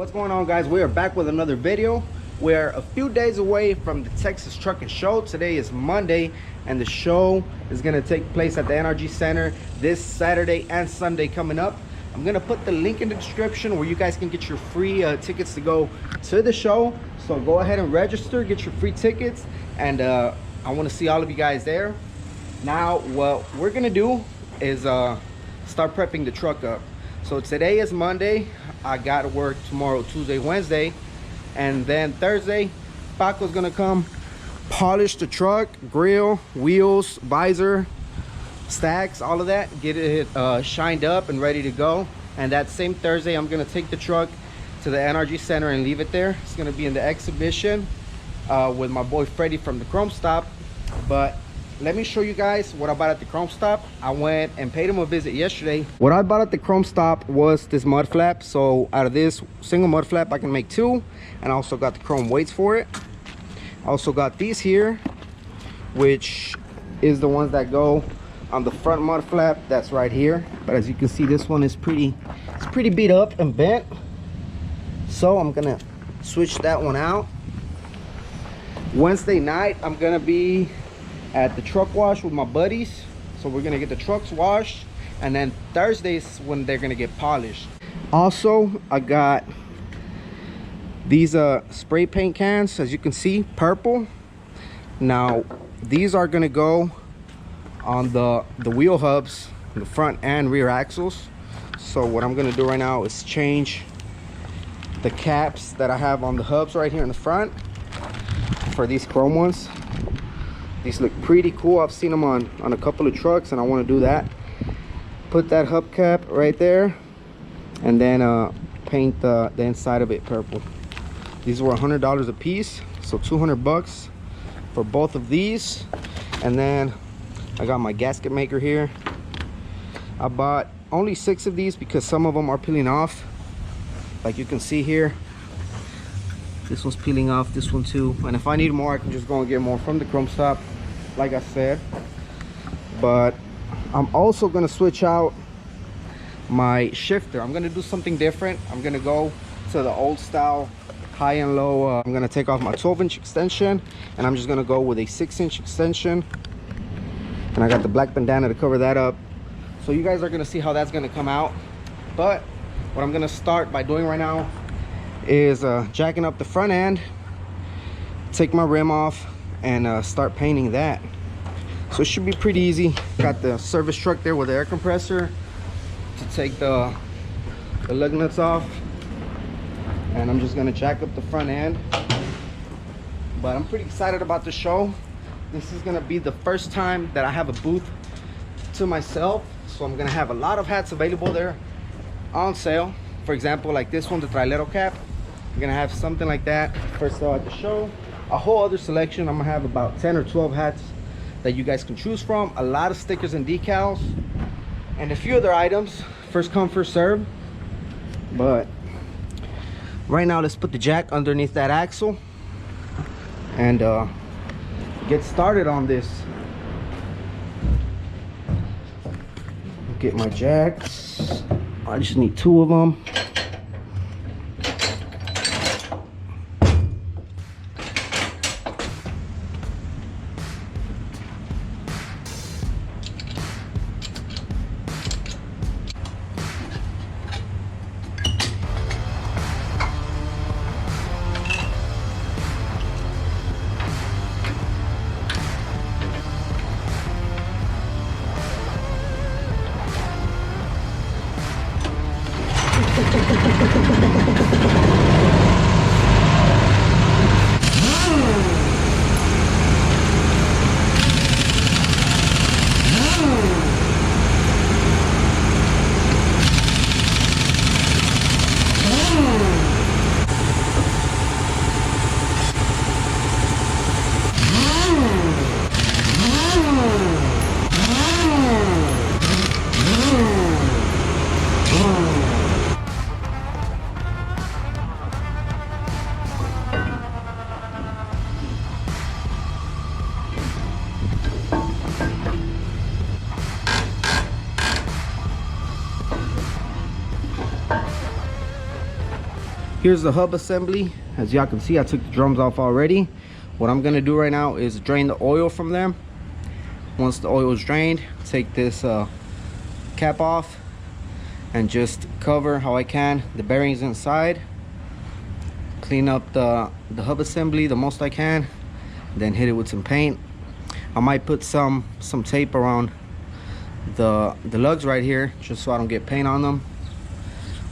What's going on, guys? We are back with another video. We're a few days away from the Texas Trucking Show. Today is Monday and the show is going to take place at the NRG Center this Saturday and Sunday coming up. I'm going to put the link in the description where you guys can get your free tickets to go to the show. So go ahead and register, get your free tickets, and I want to see all of you guys there. Now what we're going to do is start prepping the truck up. So today is Monday. I got to work tomorrow, Tuesday, Wednesday, and then Thursday Paco's gonna come polish the truck, grill, wheels, visor, stacks, all of that, get it shined up and ready to go. And that same Thursday I'm gonna take the truck to the NRG Center and leave it there. It's gonna be in the exhibition with my boy Freddie from the Chrome Stop. But let me show you guys what I bought at the Chrome Stop. I went and paid him a visit yesterday. What I bought at the Chrome Stop was this mud flap. So out of this single mud flap, I can make two. And I also got the chrome weights for it. I also got these here, which is the ones that go on the front mud flap. That's right here. But as you can see, this one is pretty beat up and bent. So I'm gonna switch that one out. Wednesday night, I'm gonna be at the truck wash with my buddies. So we're gonna get the trucks washed, and then Thursdays when they're gonna get polished. Also, I got these spray paint cans, as you can see, purple. Now these are gonna go on the wheel hubs, the front and rear axles. So what I'm gonna do right now is change the caps that I have on the hubs right here in the front for these chrome ones. These look pretty cool. I've seen them on a couple of trucks, and I want to do that. Put that hubcap right there, and then paint the inside of it purple. These were $100 a piece, so 200 bucks for both of these. And then I got my gasket maker here. I bought only 6 of these because some of them are peeling off, like you can see here. This one's peeling off, this one too. And if I need more, I can just go and get more from the Chrome Stop, like I said. But I'm also gonna switch out my shifter. I'm gonna do something different. I'm gonna go to the old style high and low. I'm gonna take off my 12-inch extension, and I'm just gonna go with a 6-inch extension. And I got the black bandana to cover that up. So you guys are gonna see how that's gonna come out. But what I'm gonna start by doing right now is jacking up the front end, take my rim off, and start painting that. So it should be pretty easy. Got the service truck there with the air compressor to take the lug nuts off, and I'm just gonna jack up the front end. But I'm pretty excited about the show. This is gonna be the first time that I have a booth to myself, so I'm gonna have a lot of hats available there on sale. For example, like this one, the Trailero cap. I'm gonna have something like that first at the show. A whole other selection. I'm gonna have about 10 or 12 hats that you guys can choose from. A lot of stickers and decals, and a few other items. First come, first serve. But right now, let's put the jack underneath that axle and get started on this. Get my jacks. I just need 2 of them. Here's the hub assembly. As y'all can see, I took the drums off already. What I'm gonna do right now is drain the oil from them. Once the oil is drained, take this cap off and just cover how I can the bearings inside. Clean up the hub assembly the most I can, then hit it with some paint. I might put some tape around the lugs right here just so I don't get paint on them,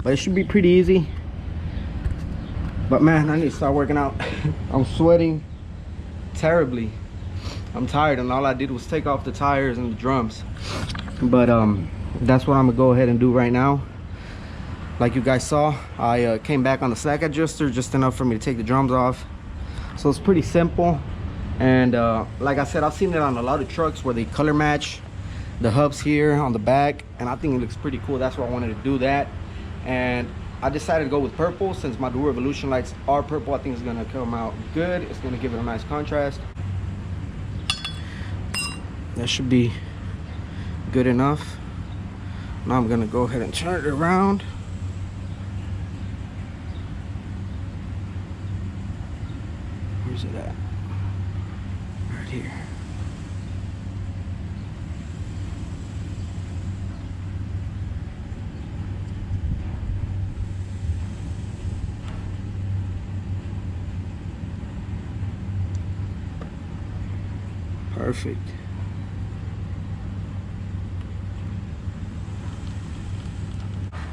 but it should be pretty easy. But man, I need to start working out. I'm sweating terribly. I'm tired, and all I did was take off the tires and the drums. But that's what I'm gonna go ahead and do right now. Like you guys saw, I came back on the slack adjuster just enough for me to take the drums off. So it's pretty simple. And like I said, I've seen it on a lot of trucks where they color match the hubs here on the back, and I think it looks pretty cool. That's why I wanted to do that. And I decided to go with purple since my Dual Revolution lights are purple. I think it's gonna come out good. It's gonna give it a nice contrast. That should be good enough. Now I'm gonna go ahead and turn it around. Where's it at? Right here. Perfect.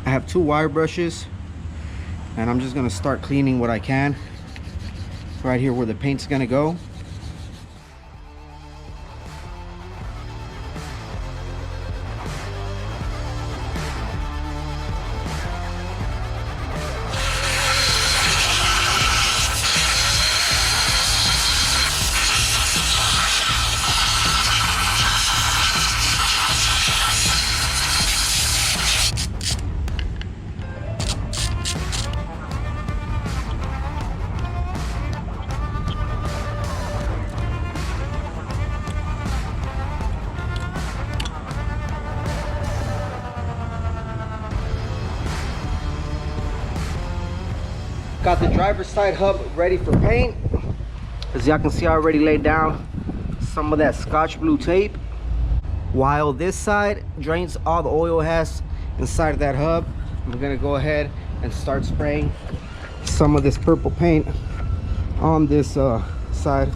I have 2 wire brushes, and I'm just gonna start cleaning what I can right here where the paint's gonna go. Got the driver's side hub ready for paint. As y'all can see, I already laid down some of that Scotch blue tape, while this side drains all the oil it has inside of that hub. I'm gonna go ahead and start spraying some of this purple paint on this side.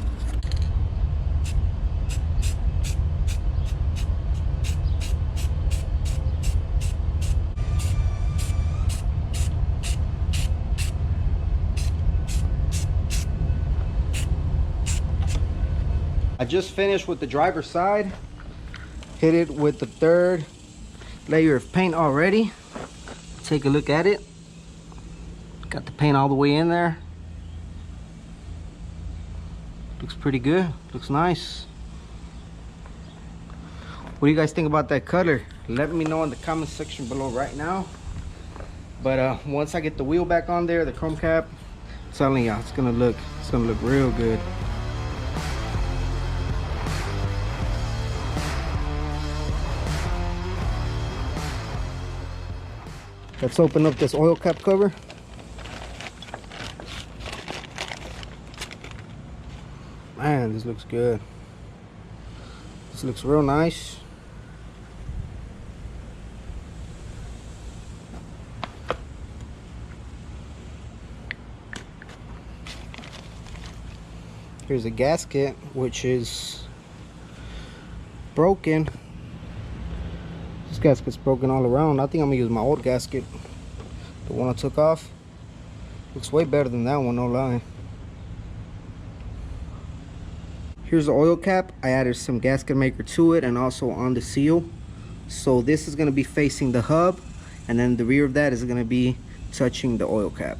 I just finished with the driver's side. Hit it with the 3rd layer of paint already. Take a look at it. Got the paint all the way in there. Looks pretty good. Looks nice. What do you guys think about that color? Let me know in the comment section below right now. But once I get the wheel back on there, the chrome cap, I'm telling y'all, it's gonna look real good. Let's open up this oil cap cover. Man, this looks good. This looks real nice. Here's a gasket, which is broken. This gasket's broken all around. I think I'm gonna use my old gasket, the one I took off. Looks way better than that one, no lie. Here's the oil cap. I added some gasket maker to it and also on the seal. So this is gonna be facing the hub, and then the rear of that is gonna be touching the oil cap.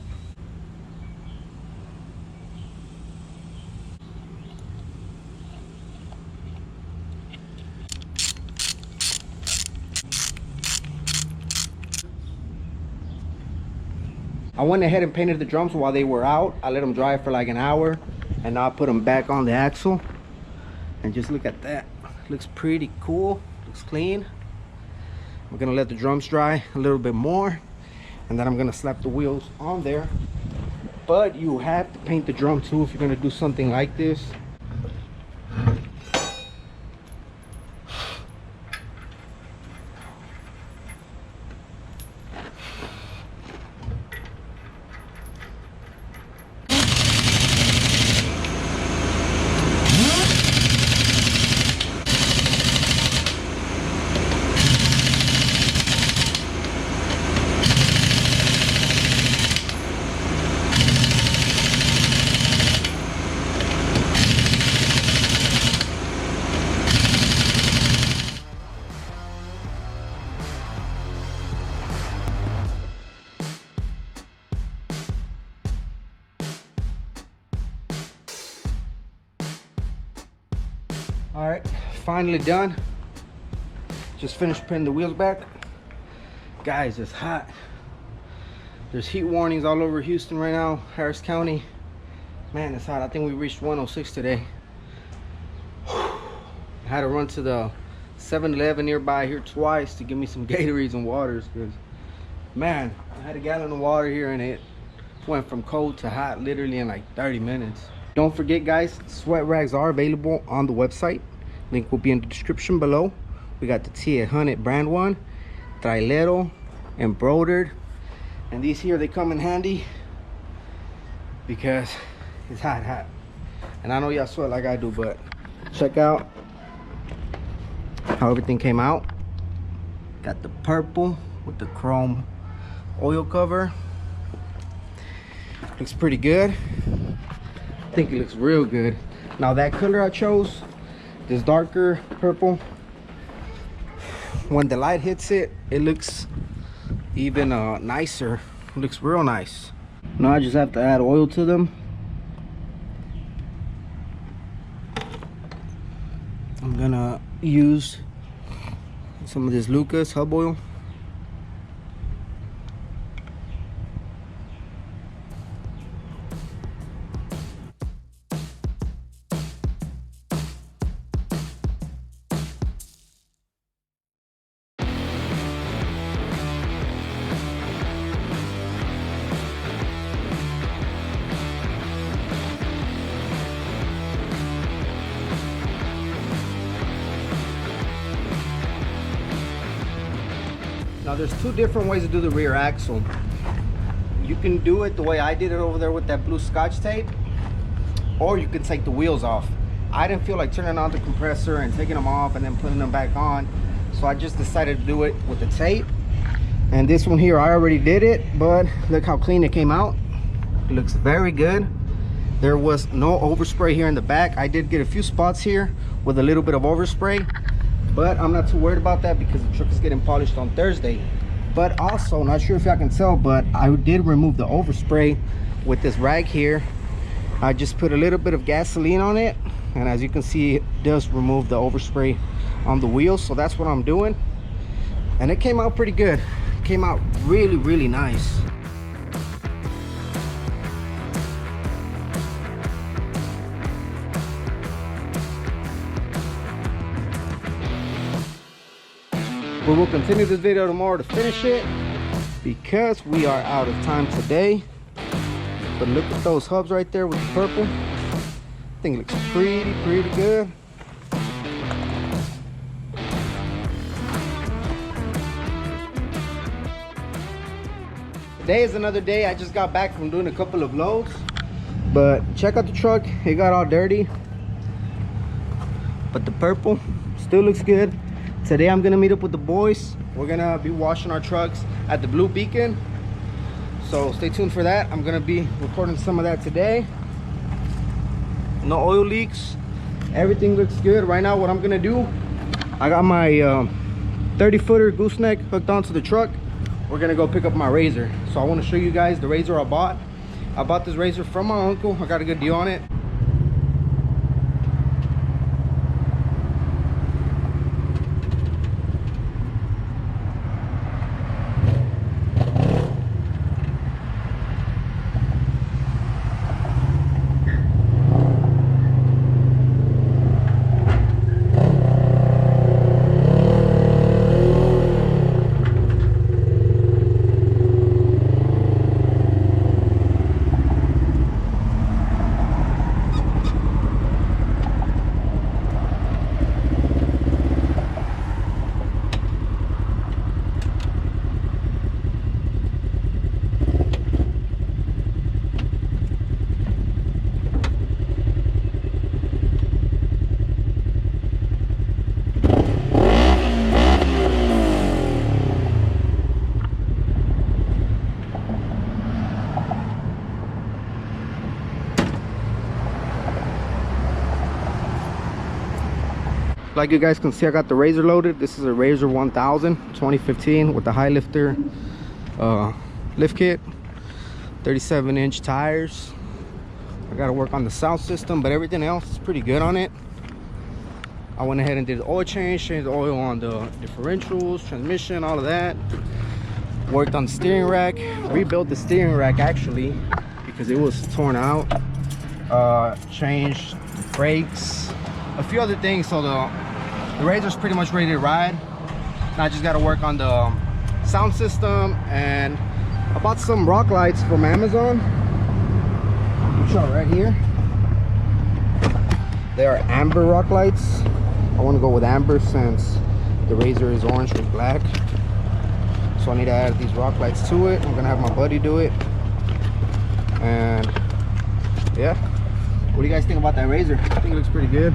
I went ahead and painted the drums while they were out. I let them dry for like an hour, and now I put them back on the axle. And just look at that. Looks pretty cool. Looks clean. We're gonna let the drums dry a little bit more, and then I'm gonna slap the wheels on there but you have to paint the drum too if you're gonna do something like this. All right, finally done. Just finished putting the wheels back. Guys, it's hot. There's heat warnings all over Houston right now, Harris County. Man, it's hot. I think we reached 106 today. I had to run to the 7-Eleven nearby here twice to give me some Gatorades and waters, because man, I had a gallon of water here and it went from cold to hot literally in like 30 minutes. Don't forget, guys, sweat rags are available on the website. Link will be in the description below. We got the T800 brand one, Trailero, embroidered, and these here, they come in handy because it's hot. And I know y'all sweat like I do, but check out how everything came out. Got the purple with the chrome oil cover. Looks pretty good. I think it looks real good. Now that color I chose, this darker purple, when the light hits it, it looks even nicer. It looks real nice. Now I just have to add oil to them. I'm gonna use some of this Lucas hub oil. Now there's two different ways to do the rear axle. You can do it the way I did it over there with that blue Scotch tape, or you can take the wheels off. I didn't feel like turning on the compressor and taking them off and then putting them back on, so I just decided to do it with the tape. And this one here, I already did it, but look how clean it came out. It looks very good. There was no overspray here in the back. I did get a few spots here with a little bit of overspray, but I'm not too worried about that because the truck is getting polished on Thursday. But also, not sure if y'all can tell, but I did remove the overspray with this rag here. I just put a little bit of gasoline on it, and as you can see, it does remove the overspray on the wheels. So that's what I'm doing, and it came out pretty good. It came out really nice. We will continue this video tomorrow to finish it because we are out of time today. But look at those hubs right there with the purple. I think it looks pretty good. Today is another day. I just got back from doing a couple of loads, but check out the truck. It got all dirty, but the purple still looks good. Today I'm gonna meet up with the boys. We're gonna be washing our trucks at the Blue Beacon, so stay tuned for that. I'm gonna be recording some of that today. No oil leaks, everything looks good. Right now what I'm gonna do, I got my 30-footer gooseneck hooked onto the truck. We're gonna go pick up my razor. So I want to show you guys the razor I bought. I bought this razor from my uncle. I got a good deal on it. Like you guys can see, I got the Razor loaded. This is a Razor 1000 2015 with the high lifter lift kit, 37-inch tires. I gotta work on the sound system, but everything else is pretty good on it. I went ahead and did the oil change, changed the oil on the differentials, transmission, all of that. Worked on the steering rack, rebuilt the steering rack actually because it was torn out. Changed the brakes, a few other things. So the Razor's pretty much ready to ride. Now I just got to work on the sound system, and I bought some rock lights from Amazon, which are right here. They are amber rock lights. I want to go with amber since the Razor is orange with black. So I need to add these rock lights to it. I'm gonna have my buddy do it. And yeah, what do you guys think about that Razor? I think it looks pretty good.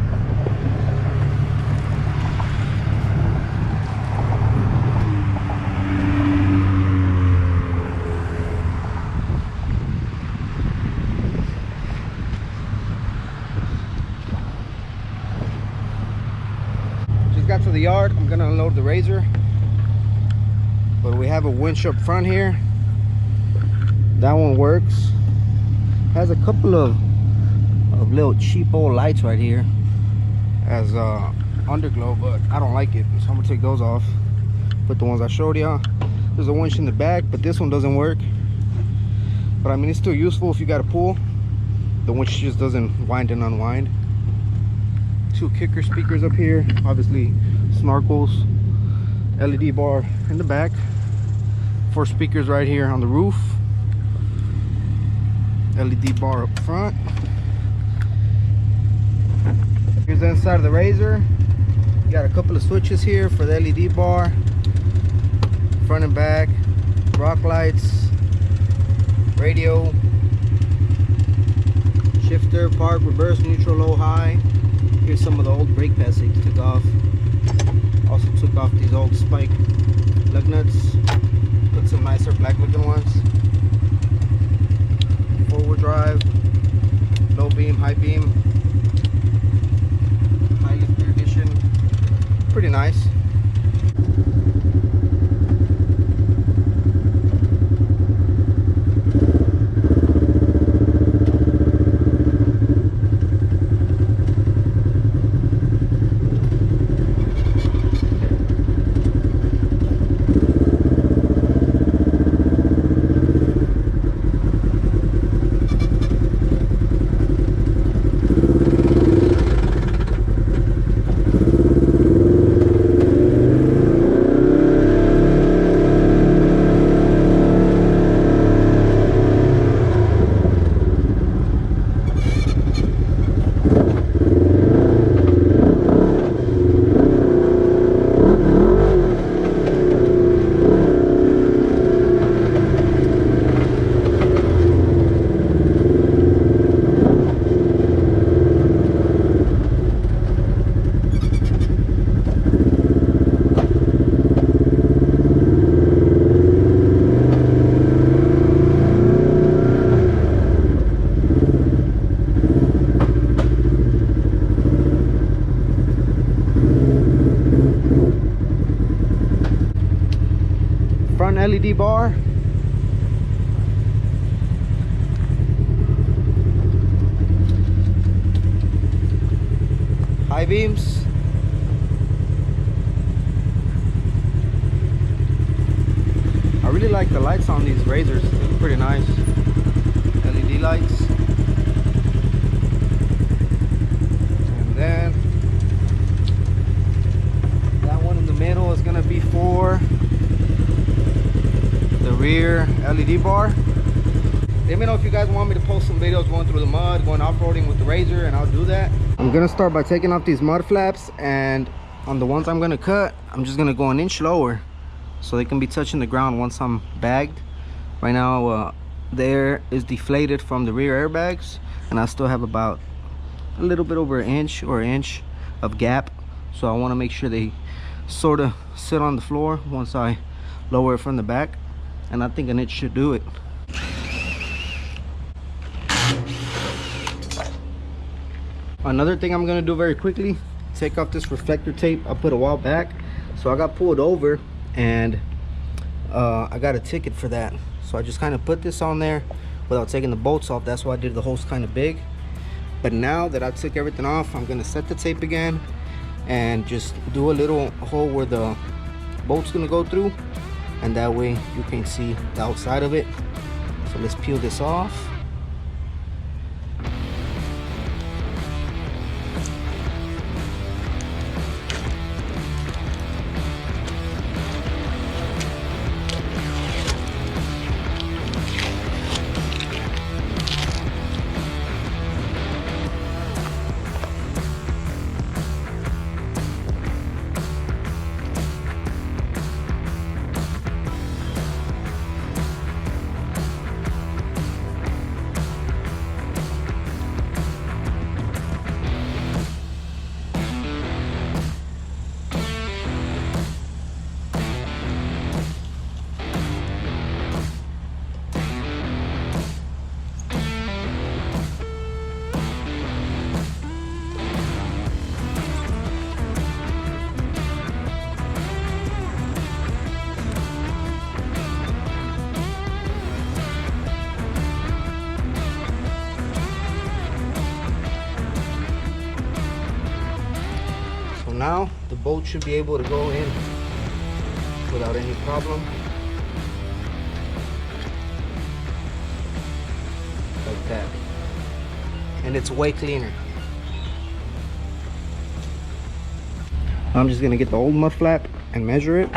Got to the yard. I'm gonna unload the Razor, but we have a winch up front here. That one works. Has a couple of little cheap old lights right here as underglow, but I don't like it, so I'm gonna take those off. Put the ones I showed y'all. There's a winch in the back, but this one doesn't work. But I mean, it's still useful if you got a pull. The winch just doesn't wind and unwind. 2 kicker speakers up here, obviously snorkels, LED bar in the back, 4 speakers right here on the roof, LED bar up front. Here's the inside of the Razor. You got a couple of switches here for the LED bar, front and back, rock lights, radio, shifter, park, reverse, neutral, low, high. Here's some of the old brake pads they took off. Also took off these old spike lug nuts. Put some nicer black looking ones. 4-wheel drive, low beam, high beam, high lifter edition. Pretty nice. Front LED bar, high beams, I really like the lights on these Razors. They look pretty nice. LED lights. And then that one in the middle is gonna be for the rear LED bar. Let me know if you guys want me to post some videos going through the mud, going off-roading with the Razor, and I'll do that. I'm gonna start by taking off these mud flaps, and on the ones I'm gonna cut, I'm just gonna go an inch lower so they can be touching the ground once I'm bagged. Right now the air is deflated from the rear airbags, and I still have about a little bit over an inch or an inch of gap, so I want to make sure they sort of sit on the floor once I lower it from the back, and I think an inch should do it. Another thing I'm gonna do very quickly, take off this reflector tape I put a while back. So I got pulled over and I got a ticket for that. So I just kind of put this on there without taking the bolts off. That's why I did the holes kind of big. But now that I took everything off, I'm gonna set the tape again and just do a little hole where the bolt's gonna go through, and that way you can see the outside of it. So let's peel this off. Now the bolt should be able to go in without any problem, like that, and it's way cleaner. I'm just gonna get the old mud flap and measure it.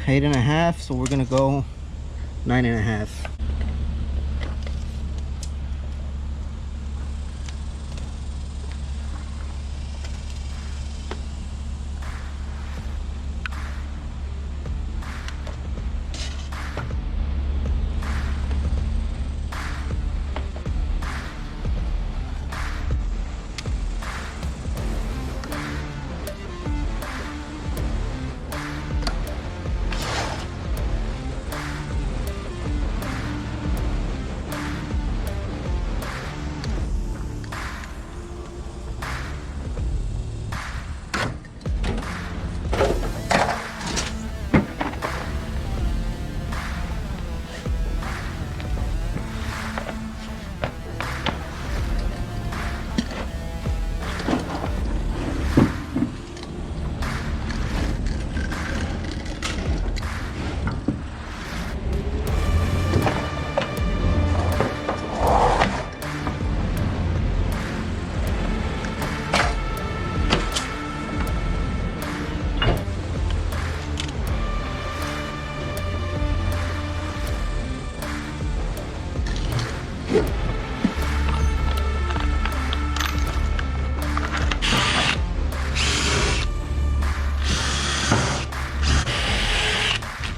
8.5, so we're gonna go 9.5.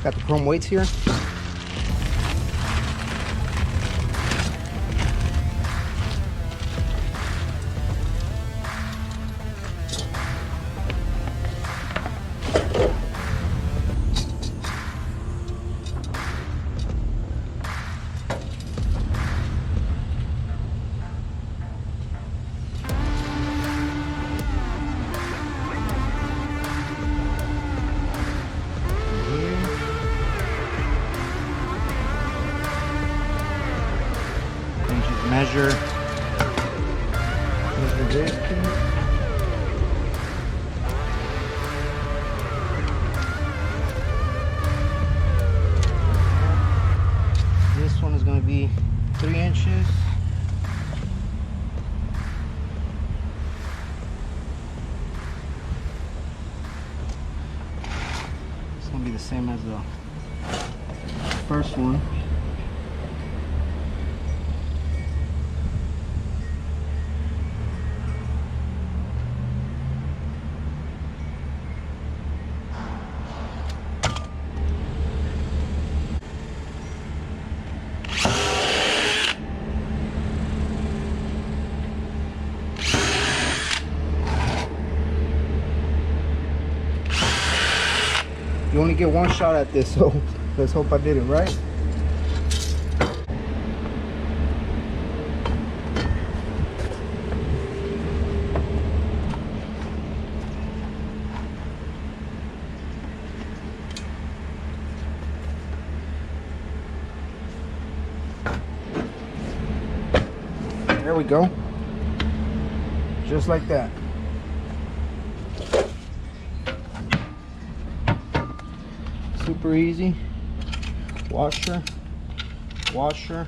Got the chrome weights here. Measure this. This one is going to be 3 inches. It's going to be the same as the first one. You only get one shot at this, so let's hope I did it right. There we go. Just like that. Super easy. Washer, washer.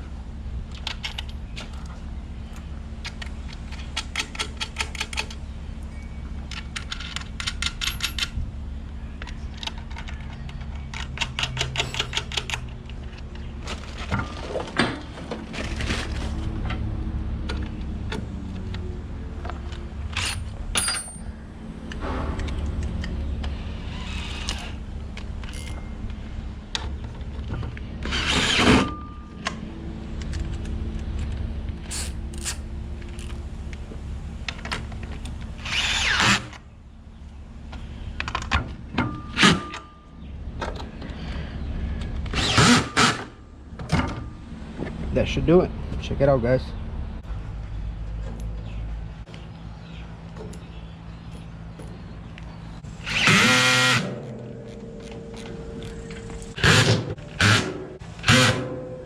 That should do it. Check it out, guys.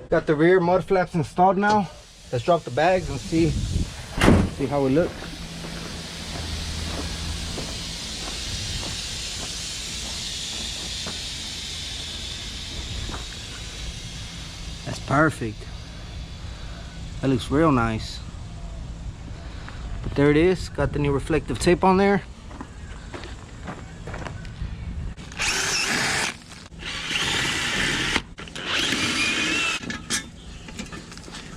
Got the rear mud flaps installed now. Let's drop the bags and see how it looks. That's perfect. That looks real nice. But there it is. Got the new reflective tape on there.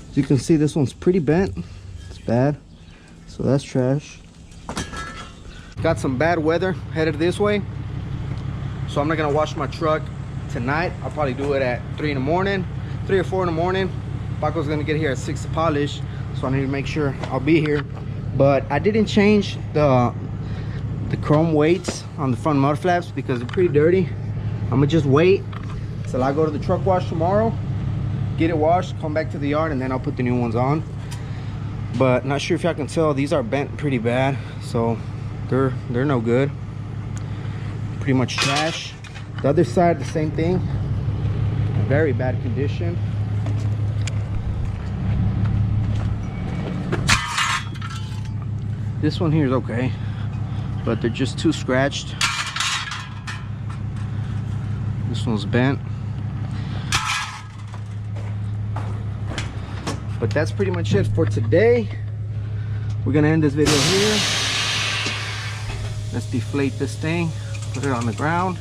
As you can see, this one's pretty bent. It's bad. So that's trash. Got some bad weather headed this way. So I'm not gonna wash my truck tonight. I'll probably do it at 3 in the morning, 3 or 4 in the morning. Paco's gonna get here at 6 to polish, so I need to make sure I'll be here. But I didn't change the chrome weights on the front mud flaps because they're pretty dirty. I'm gonna just wait till I go to the truck wash tomorrow, get it washed, come back to the yard, and then I'll put the new ones on. But not sure if y'all can tell, these are bent pretty bad, so they're no good. Pretty much trash. The other side, the same thing. Very bad condition. This one here is okay, but they're just too scratched. This one's bent. But that's pretty much it for today. We're gonna end this video here. Let's deflate this thing, put it on the ground.